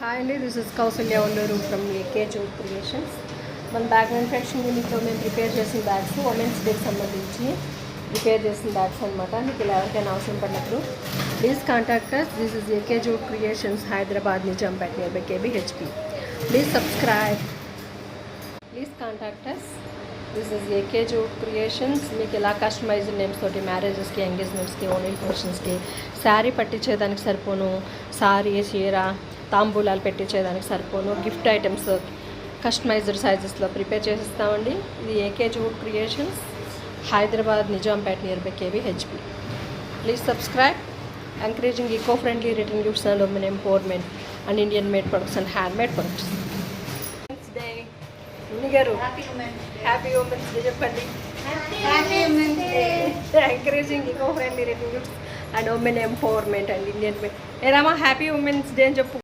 Hi అండి, this is Kaushalya ఉండరు from AK Jod creations. మన బ్యాగ్ మ్యానుఫ్యాక్చరింగ్ యూనిట్లో మేము ప్రిపేర్ చేసిన బ్యాగ్స్ ఉమెన్స్ డేకి సంబంధించి ప్రిపేర్ చేసిన బ్యాగ్స్ అనమాట. మీకు ఇలా ఎవరికైనా అవసరం పడినప్పుడు please contact us. This is AK Jod creations, Hyderabad, Nizampet, near by KBHP. Please subscribe, please contact us. This is AK Jod creations. మీకు ఇలా కస్టమైజ్డ్ నేమ్స్ తోటి మ్యారేజెస్కి, ఎంగేజ్మెంట్స్కి, ఓన్లీ ఫంక్షన్స్కి శారీ పట్టించేదానికి సరిపోను, సారీ, చీర, తాంబూలాలు పెట్టించేదానికి సరిపోను గిఫ్ట్ ఐటమ్స్ కస్టమైజ్డ్ సైజెస్లో ప్రిపేర్ చేసిస్తామండి. ఇది AK Jod creations, Hyderabad, Nizampet, near by KBHP. Please subscribe. Encouraging eco friendly written gifts and women empowerment and Indian made products and handmade products. Women's Day. Muni garu happy women's day cheppandi. Happy Women's Day. Encouraging eco friendly written gifts and women empowerment and Indian made. Hey Rama, happy women's day అని చెప్పు.